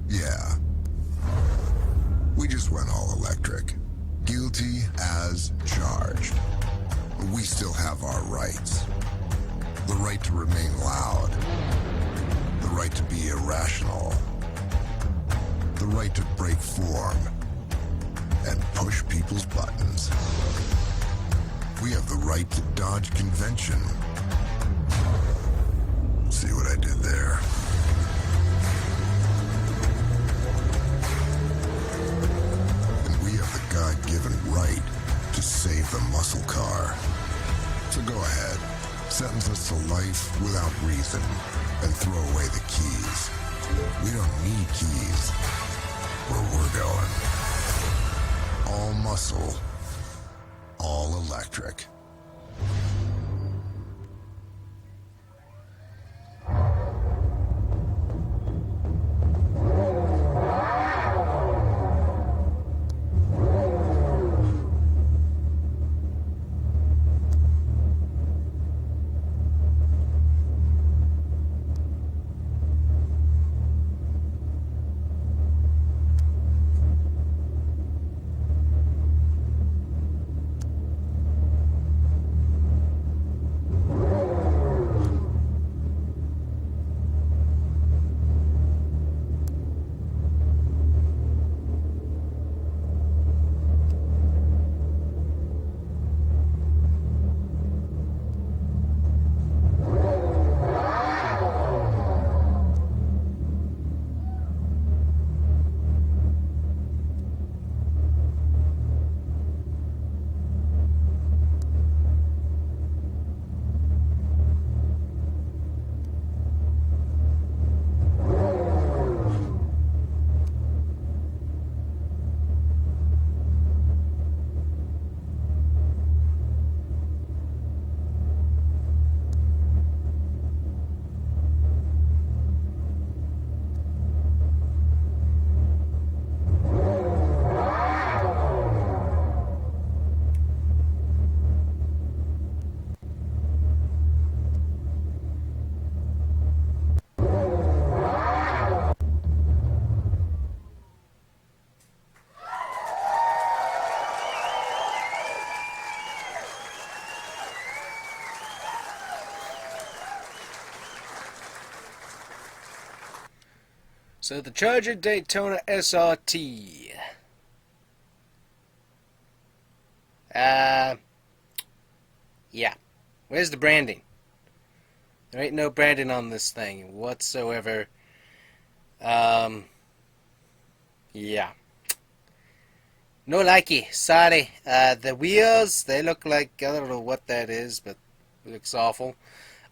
Yeah. We just went all electric. Guilty as charged. We still have our rights. The right to remain loud. The right to be irrational. The right to break form and push people's buttons. We have the right to dodge convention. See what I did there? And we have the God-given right to save the muscle car. So go ahead, sentence us to life without reason, and throw away the keys. We don't need keys where we're going. All muscle, all electric. So the Charger Daytona SRT. Yeah. Where's the branding? There ain't no branding on this thing whatsoever. Yeah. No likey. Sorry. The wheels, they look like, I don't know what that is, but it looks awful.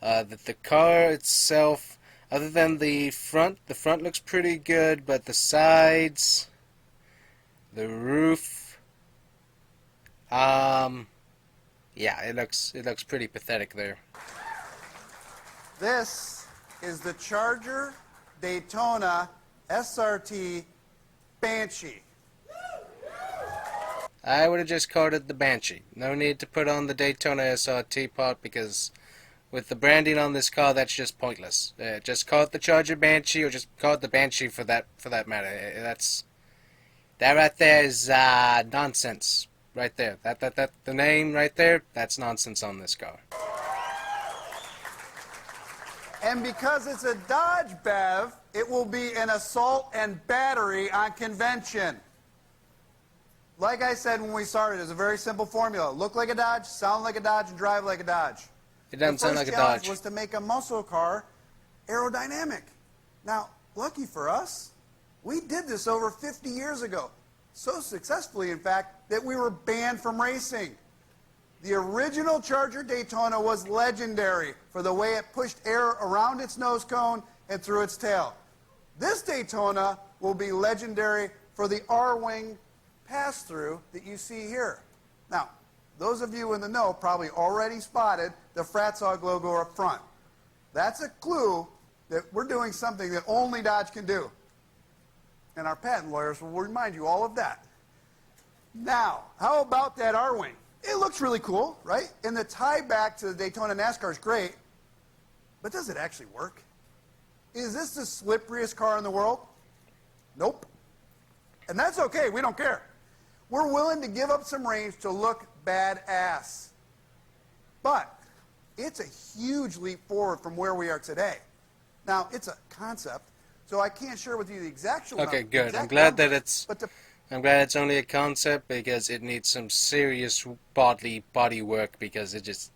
The car itself, other than the front looks pretty good, but the sides, the roof, yeah, it looks pretty pathetic there. This is the Charger Daytona SRT Banshee. I would have just called it the Banshee. No need to put on the Daytona SRT part, because with the branding on this car, that's just pointless. Just call it the Charger Banshee, or just call it the Banshee for that matter. That right there is nonsense. Right there. The name right there, that's nonsense on this car. And because it's a Dodge BEV, it will be an assault and battery on convention. Like I said when we started, it's a very simple formula. Look like a Dodge, sound like a Dodge, and drive like a Dodge. It doesn't sound like a The first challenge Dodge. was to make a muscle car aerodynamic. Now, lucky for us, we did this over 50 years ago. So successfully, in fact, that we were banned from racing. The original Charger Daytona was legendary for the way it pushed air around its nose cone and through its tail. This Daytona will be legendary for the R-Wing pass-through that you see here. Now, those of you in the know probably already spotted the Fratzog logo up front. That's a clue that we're doing something that only Dodge can do. And our patent lawyers will remind you all of that. Now, how about that R-Wing? It looks really cool, right? And the tie back to the Daytona NASCAR is great, but does it actually work? Is this the slipperiest car in the world? Nope. And that's okay. We don't care. We're willing to give up some range to look badass. But it's a huge leap forward from where we are today. Now, it's a concept, so I can't share with you the exact Okay, good. I'm exact glad that numbers, it's but the I'm glad it's only a concept, because it needs some serious body work, because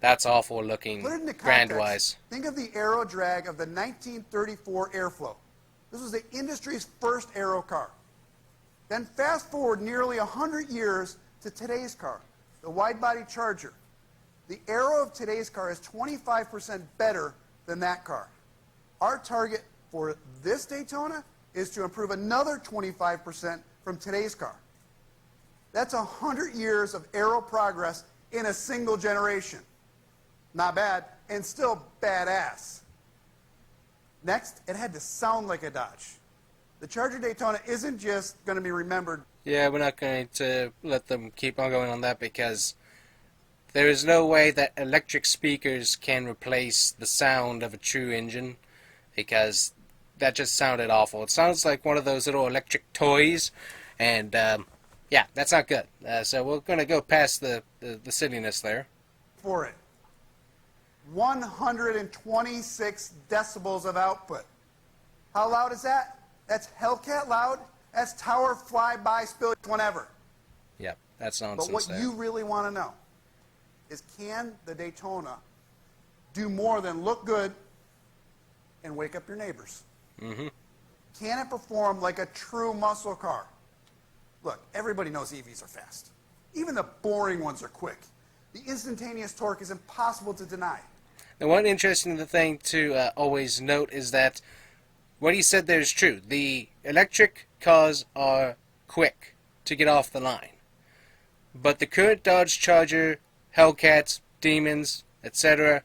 that's awful looking put it into brand context. wise. Think of the aero drag of the 1934 Airflow. This was the industry's first aero car. Then fast forward nearly 100 years to today's car, the wide-body Charger. The aero of today's car is 25% better than that car. Our target for this Daytona is to improve another 25% from today's car. That's 100 years of aero progress in a single generation. Not bad, and still badass. Next, it had to sound like a Dodge. The Charger Daytona isn't just going to be remembered. Yeah, we're not going to let them keep on going on that, because there is no way that electric speakers can replace the sound of a true engine, because that just sounded awful. It sounds like one of those little electric toys, and yeah, that's not good. So we're going to go past the silliness there. For it. 126 decibels of output. How loud is that? That's Hellcat loud. That's tower fly-by spill whenever. Yep, that's But nonsense what there. you really want to know is, can the Daytona do more than look good and wake up your neighbors? Mm-hmm. Can it perform like a true muscle car? Look, everybody knows EVs are fast. Even the boring ones are quick. The instantaneous torque is impossible to deny. And one interesting thing to always note is that what he said there is true. The electric cars are quick to get off the line. But the current Dodge Charger, Hellcats, Demons, etc.,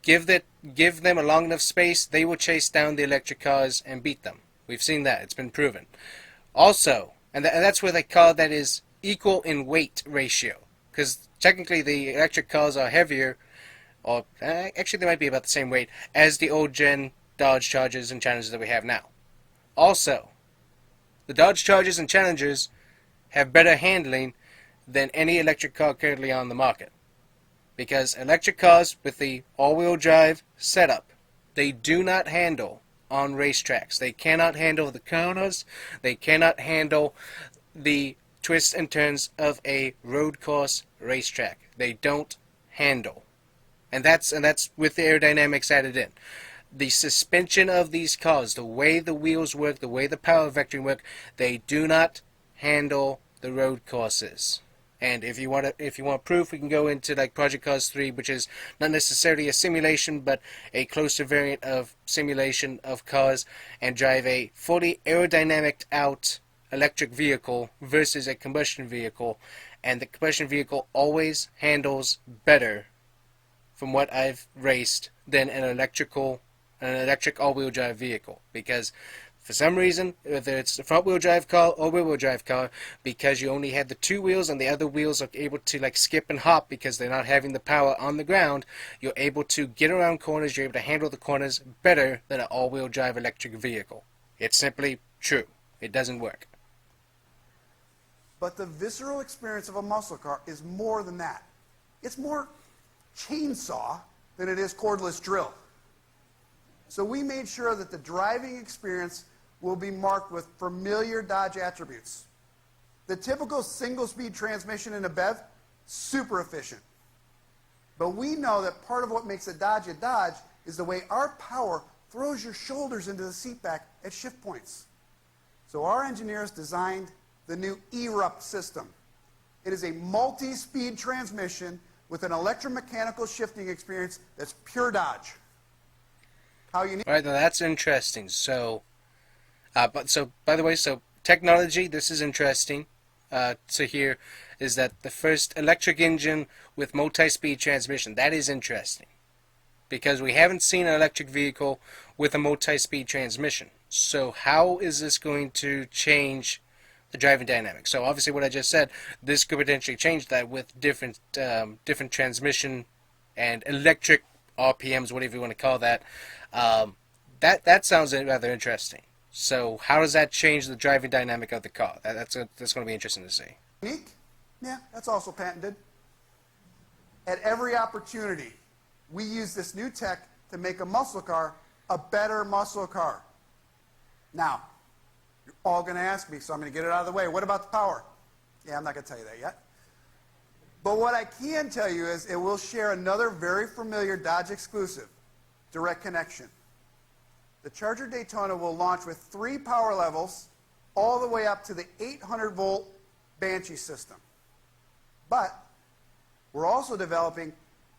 give them a long enough space, they will chase down the electric cars and beat them. We've seen that. It's been proven. Also, and that's with a car that is equal in weight ratio. Because technically the electric cars are heavier, or actually they might be about the same weight, as the old gen Dodge Chargers and Challengers that we have now. Also, the Dodge Chargers and Challengers have better handling than any electric car currently on the market. Because electric cars with the all-wheel drive setup, they do not handle on racetracks. They cannot handle the corners. They cannot handle the twists and turns of a road course racetrack. They don't handle. And that's with the aerodynamics added in. The suspension of these cars, the way the wheels work, the way the power vectoring work, they do not handle the road courses. And if you want proof, we can go into like Project Cars 3, which is not necessarily a simulation, but a closer variant of simulation of cars, and drive a fully aerodynamic out electric vehicle versus a combustion vehicle, and the combustion vehicle always handles better, from what I've raced, than an electric all-wheel drive vehicle. Because for some reason, whether it's a front-wheel drive car or rear-wheel drive car, because you only had the two wheels and the other wheels are able to like skip and hop because they're not having the power on the ground, you're able to get around corners, you're able to handle the corners better than an all-wheel drive electric vehicle. It's simply true. It doesn't work. But the visceral experience of a muscle car is more than that. It's more chainsaw than it is cordless drill. So we made sure that the driving experience will be marked with familiar Dodge attributes. The typical single-speed transmission in a BEV, super efficient. But we know that part of what makes a Dodge is the way our power throws your shoulders into the seat back at shift points. So our engineers designed the new eRupt system. It is a multi-speed transmission with an electromechanical shifting experience that's pure Dodge. How you need. All right, now that's interesting. So, by the way, technology. This is interesting to hear. Is that the first electric engine with multi-speed transmission? That is interesting, because we haven't seen an electric vehicle with a multi-speed transmission. So how is this going to change the driving dynamics? So obviously, what I just said, this could potentially change that with different transmission and electric RPMs, whatever you want to call that. That sounds rather interesting. So how does that change the driving dynamic of the car? That's going to be interesting to see. Unique? Yeah, that's also patented. At every opportunity, we use this new tech to make a muscle car a better muscle car. Now, you're all going to ask me, so I'm going to get it out of the way. What about the power? Yeah, I'm not going to tell you that yet. But what I can tell you is it will share another very familiar Dodge exclusive, direct connection. The Charger Daytona will launch with 3 power levels all the way up to the 800-volt Banshee system. But we're also developing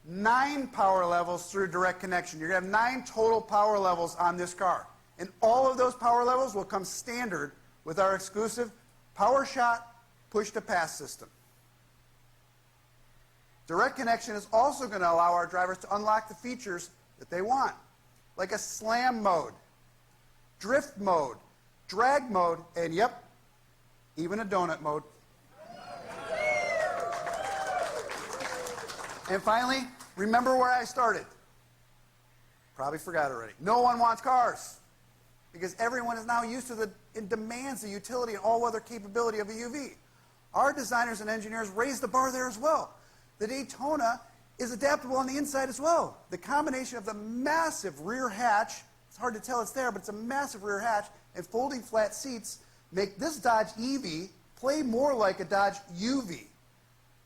9 power levels through direct connection. You're going to have 9 total power levels on this car. And all of those power levels will come standard with our exclusive PowerShot push-to-pass system. Direct connection is also going to allow our drivers to unlock the features that they want, like a slam mode, drift mode, drag mode, and yep, even a donut mode. And finally, remember where I started. Probably forgot already. No one wants cars because everyone is now used to the demands, the utility, and all-weather capability of a UV. Our designers and engineers raised the bar there as well. The Daytona is adaptable on the inside as well. The combination of the massive rear hatch, it's hard to tell it's there, but it's a massive rear hatch, and folding flat seats make this Dodge EV play more like a Dodge UV.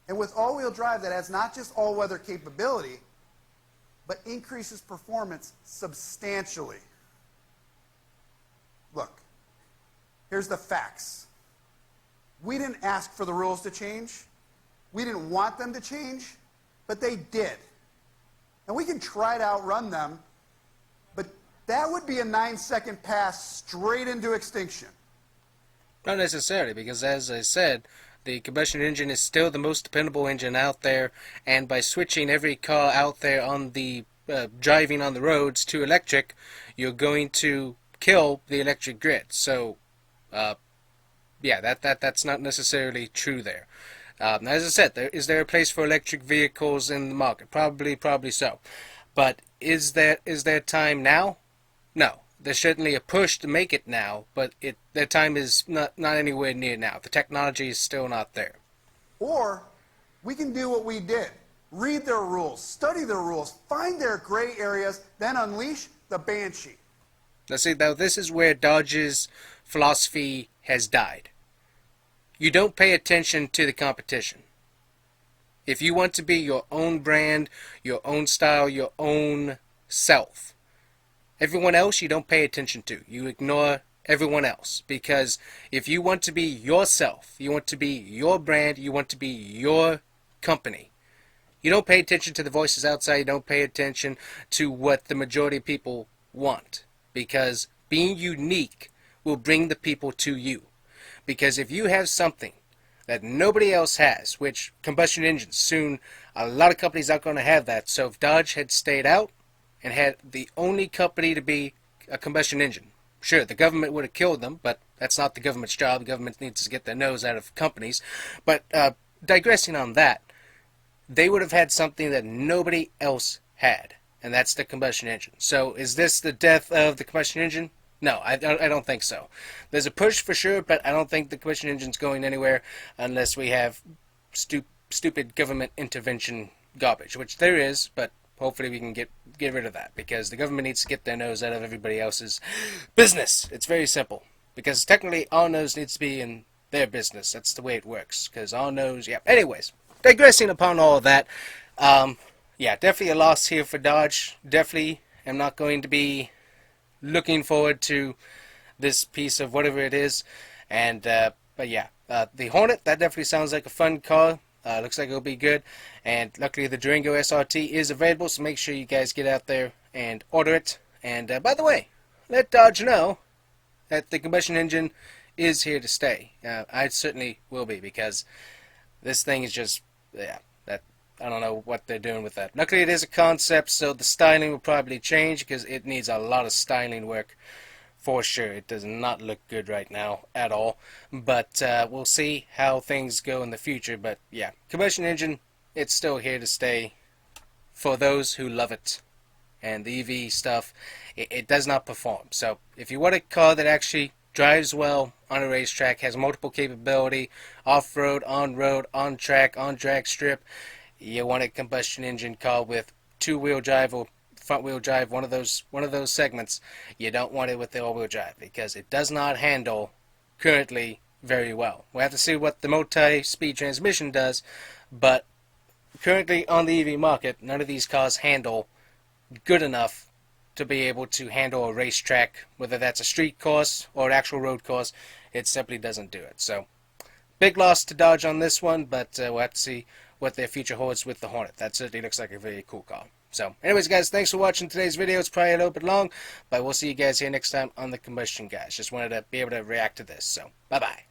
And with all-wheel drive, that adds not just all-weather capability, but increases performance substantially. Look, here's the facts. We didn't ask for the rules to change. We didn't want them to change, but they did. And we can try to outrun them, but that would be a 9-second pass straight into extinction. Not necessarily, because as I said, the combustion engine is still the most dependable engine out there, and by switching every car out there on the driving on the roads to electric, you're going to kill the electric grid. So, yeah, that's not necessarily true there. As I said, is there a place for electric vehicles in the market? Probably so. But is there time now? No. There's certainly a push to make it now, but their time is not anywhere near now. The technology is still not there. Or we can do what we did. Read their rules, study their rules, find their gray areas, then unleash the Banshee. Now see, now this is where Dodge's philosophy has died. You don't pay attention to the competition. If you want to be your own brand, your own style, your own self, everyone else you don't pay attention to. You ignore everyone else. Because if you want to be yourself, you want to be your brand, you want to be your company, you don't pay attention to the voices outside, you don't pay attention to what the majority of people want. Because being unique will bring the people to you. Because if you have something that nobody else has, which combustion engines, soon a lot of companies aren't going to have that. So if Dodge had stayed out and had the only company to be a combustion engine, sure, the government would have killed them, but that's not the government's job. The government needs to get their nose out of companies. But digressing on that, they would have had something that nobody else had, and that's the combustion engine. So is this the death of the combustion engine? No, I don't think so. There's a push for sure, but I don't think the combustion engine's going anywhere unless we have stupid government intervention garbage, which there is, but hopefully we can get rid of that, because the government needs to get their nose out of everybody else's business. It's very simple, because technically our nose needs to be in their business. That's the way it works, because our nose, yeah. Anyways, digressing upon all of that, yeah, definitely a loss here for Dodge. Definitely am not going to be looking forward to this piece of whatever it is. And but yeah, the Hornet, that definitely sounds like a fun car. Looks like it'll be good, and luckily the Durango SRT is available, so make sure you guys get out there and order it. And by the way, let Dodge know that the combustion engine is here to stay. I certainly will be, because this thing is just, yeah, that I don't know what they're doing with that. Luckily it is a concept, so the styling will probably change, because it needs a lot of styling work for sure. It does not look good right now at all, but we'll see how things go in the future. But yeah, combustion engine, it's still here to stay for those who love it. and the EV stuff, it does not perform. So if you want a car that actually drives well on a racetrack, has multiple capability, off-road, on-road, on-track, on drag strip, you want a combustion engine car with two-wheel drive or front-wheel drive, one of those segments. You don't want it with the all-wheel drive because it does not handle currently very well. We'll have to see what the multi-speed transmission does, but currently on the EV market, none of these cars handle good enough to be able to handle a racetrack, whether that's a street course or an actual road course. It simply doesn't do it. So, big loss to Dodge on this one, but we'll have to see what their future holds with the Hornet. That certainly looks like a very cool car. So, anyways, guys, thanks for watching today's video. It's probably a little bit long, but we'll see you guys here next time on The Combustion Guys. Just wanted to be able to react to this. So, bye-bye.